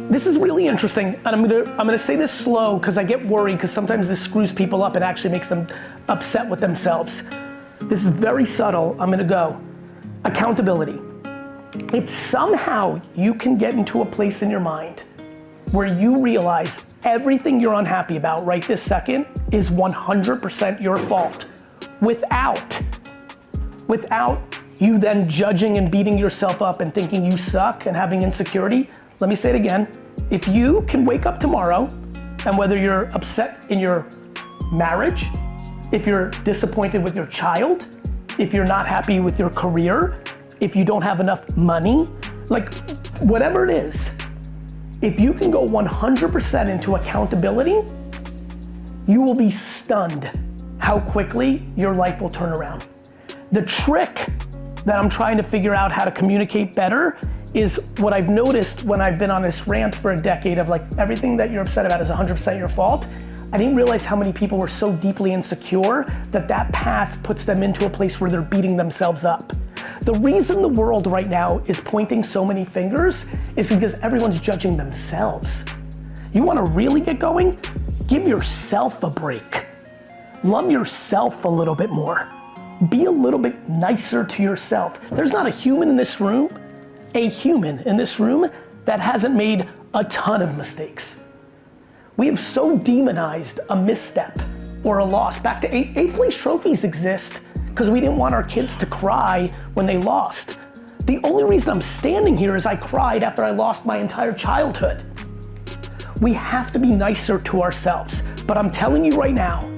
This is really interesting, and I'm gonna say this slow because I get worried because sometimes this screws people up and actually makes them upset with themselves. This is very subtle. I'm gonna go. Accountability. If somehow you can get into a place in your mind where you realize everything you're unhappy about right this second is 100% your fault, without you then judging and beating yourself up and thinking you suck and having insecurity, let me say it again. If you can wake up tomorrow, and whether you're upset in your marriage, if you're disappointed with your child, if you're not happy with your career, if you don't have enough money, like whatever it is, if you can go 100% into accountability, you will be stunned how quickly your life will turn around. The trick that I'm trying to figure out how to communicate better is what I've noticed when I've been on this rant for a decade of like everything that you're upset about is 100% your fault. I didn't realize how many people were so deeply insecure that path puts them into a place where they're beating themselves up. The reason the world right now is pointing so many fingers is because everyone's judging themselves. You wanna really get going? Give yourself a break. Love yourself a little bit more. Be a little bit nicer to yourself. There's not a human in this room that hasn't made a ton of mistakes. We have so demonized a misstep or a loss. Back to eighth place trophies exist because we didn't want our kids to cry when they lost. The only reason I'm standing here is I cried after I lost my entire childhood. We have to be nicer to ourselves. But I'm telling you right now,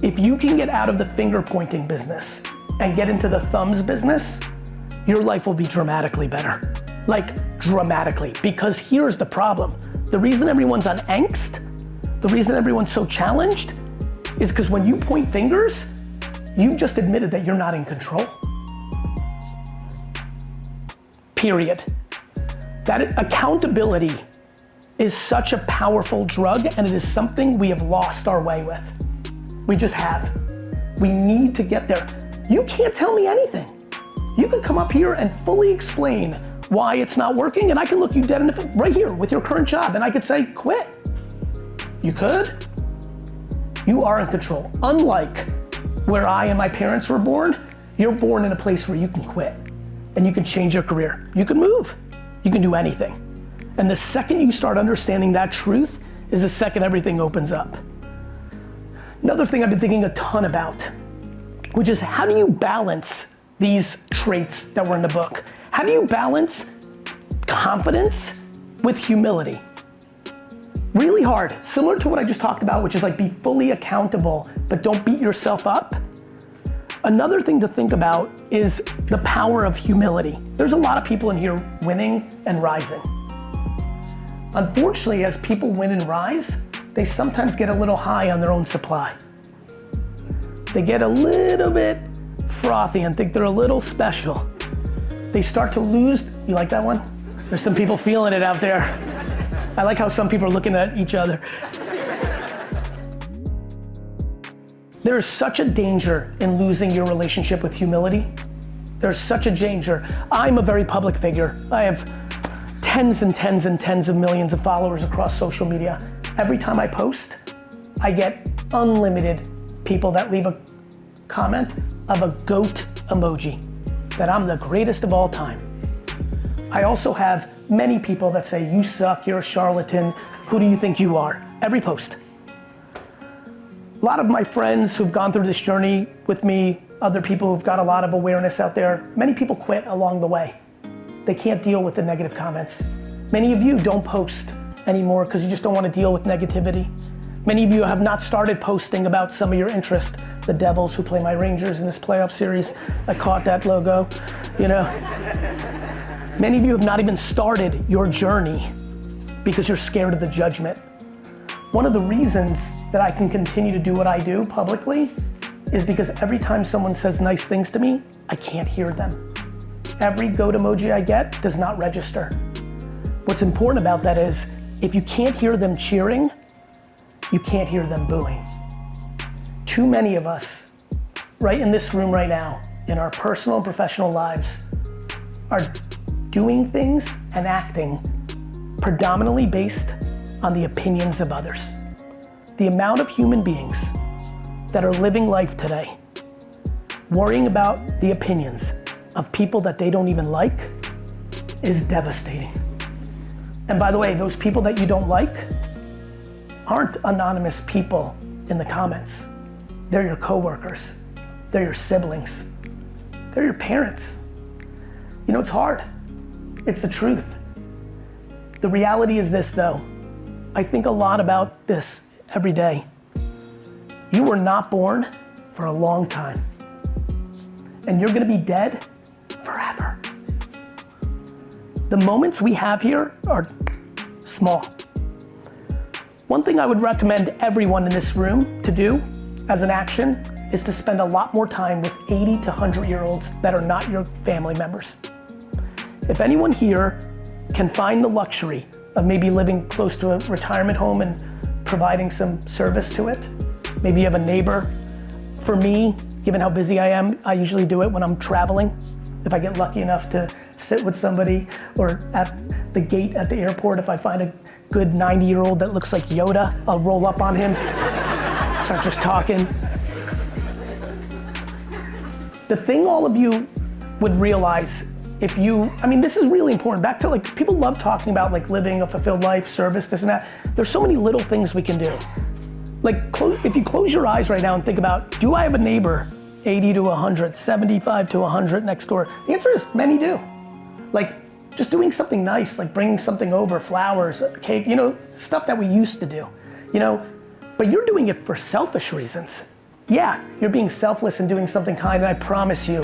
if you can get out of the finger pointing business and get into the thumbs business, your life will be dramatically better. Like dramatically, because here's the problem. The reason everyone's on angst, the reason everyone's so challenged is because when you point fingers, you've just admitted that you're not in control. Period. That accountability is such a powerful drug, and it is something we have lost our way with. We just have. We need to get there. You can't tell me anything. You can come up here and fully explain why it's not working, and I can look you dead in the face right here with your current job, and I could say, quit. You could. You are in control. Unlike where I and my parents were born, you're born in a place where you can quit, and you can change your career. You can move. You can do anything. And the second you start understanding that truth is the second everything opens up. Another thing I've been thinking a ton about, which is how do you balance these traits that were in the book? How do you balance confidence with humility? Really hard, similar to what I just talked about, which is like be fully accountable, but don't beat yourself up. Another thing to think about is the power of humility. There's a lot of people in here winning and rising. Unfortunately, as people win and rise, they sometimes get a little high on their own supply. They get a little bit frothy and think they're a little special. They start to lose, you like that one? There's some people feeling it out there. I like how some people are looking at each other. There is such a danger in losing your relationship with humility. There's such a danger. I'm a very public figure. I have tens and tens and tens of millions of followers across social media. Every time I post, I get unlimited people that leave a comment of a goat emoji, that I'm the greatest of all time. I also have many people that say, you suck, you're a charlatan, who do you think you are? Every post. A lot of my friends who've gone through this journey with me, other people who've got a lot of awareness out there, many people quit along the way. They can't deal with the negative comments. Many of you don't post anymore because you just don't want to deal with negativity. Many of you have not started posting about some of your interest. The Devils who play my Rangers in this playoff series, I caught that logo, you know. Many of you have not even started your journey because you're scared of the judgment. One of the reasons that I can continue to do what I do publicly is because every time someone says nice things to me, I can't hear them. Every goat emoji I get does not register. What's important about that is if you can't hear them cheering, you can't hear them booing. Too many of us, right in this room right now, in our personal and professional lives, are doing things and acting predominantly based on the opinions of others. The amount of human beings that are living life today worrying about the opinions of people that they don't even like is devastating. And by the way, those people that you don't like aren't anonymous people in the comments. They're your coworkers, they're your siblings, they're your parents. You know, it's hard. It's the truth. The reality is this though, I think a lot about this every day. You were not born for a long time, and you're gonna be dead forever. The moments we have here are small. One thing I would recommend everyone in this room to do as an action is to spend a lot more time with 80 to 100-year-olds that are not your family members. If anyone here can find the luxury of maybe living close to a retirement home and providing some service to it, maybe you have a neighbor. For me, given how busy I am, I usually do it when I'm traveling. If I get lucky enough to sit with somebody, or at the gate at the airport, if I find a good 90-year-old that looks like Yoda, I'll roll up on him, start just talking. The thing all of you would realize if you, I mean, this is really important. Back to like, people love talking about like living a fulfilled life, service, this and that. There's so many little things we can do. Like, if you close your eyes right now and think about, do I have a neighbor 80 to 100, 75 to 100 next door? The answer is many do. Like, just doing something nice, like bringing something over, flowers, cake, you know, stuff that we used to do, you know, but you're doing it for selfish reasons. Yeah, you're being selfless and doing something kind, and I promise you,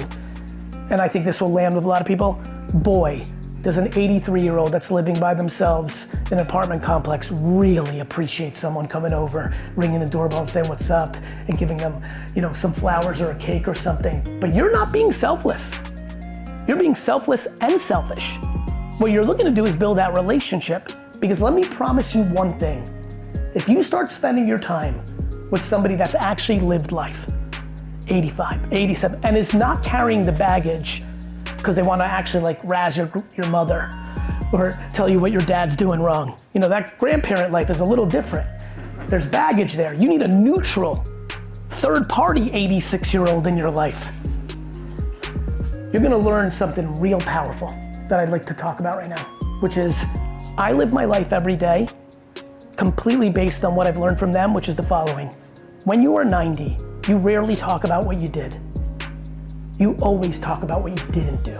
and I think this will land with a lot of people, boy, does an 83-year-old that's living by themselves in an apartment complex really appreciate someone coming over, ringing the doorbell and saying what's up, and giving them, you know, some flowers or a cake or something. But you're not being selfless. You're being selfless and selfish. What you're looking to do is build that relationship, because let me promise you one thing. If you start spending your time with somebody that's actually lived life, 85, 87, and is not carrying the baggage because they want to actually like razz your mother or tell you what your dad's doing wrong. You know, that grandparent life is a little different. There's baggage there. You need a neutral, third-party 86-year-old in your life. You're gonna learn something real powerful that I'd like to talk about right now, which is I live my life every day completely based on what I've learned from them, which is the following. When you are 90, you rarely talk about what you did. You always talk about what you didn't do.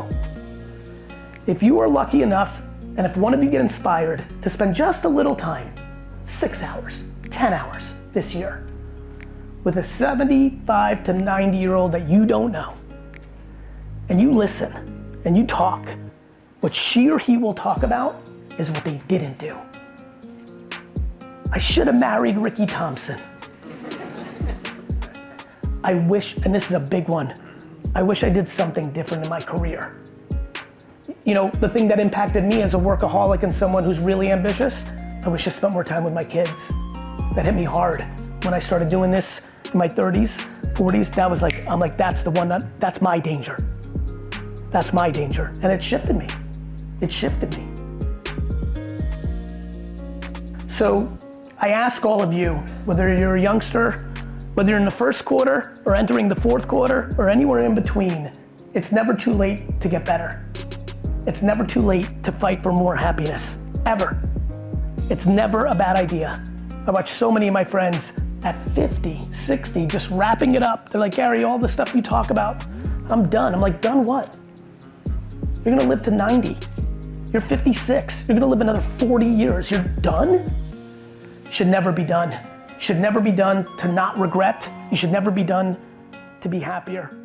If you are lucky enough, and if one of you get inspired to spend just a little time, 6 hours, 10 hours this year, with a 75 to 90-year-old that you don't know, and you listen, and you talk, what she or he will talk about is what they didn't do. I should have married Ricky Thompson. I wish, and this is a big one, I wish I did something different in my career. You know, the thing that impacted me as a workaholic and someone who's really ambitious, I wish I spent more time with my kids. That hit me hard. When I started doing this in my 30s, 40s, that was like, I'm like, that's the one, that's my danger. That's my danger. And it shifted me. It shifted me. So I ask all of you, whether you're a youngster, whether you're in the first quarter or entering the fourth quarter or anywhere in between, it's never too late to get better. It's never too late to fight for more happiness, ever. It's never a bad idea. I watch so many of my friends at 50, 60, just wrapping it up. They're like, Gary, all the stuff you talk about, I'm done. I'm like, done what? You're gonna live to 90. You're 56. You're gonna live another 40 years. You're done? Should never be done. Should never be done to not regret. You should never be done to be happier.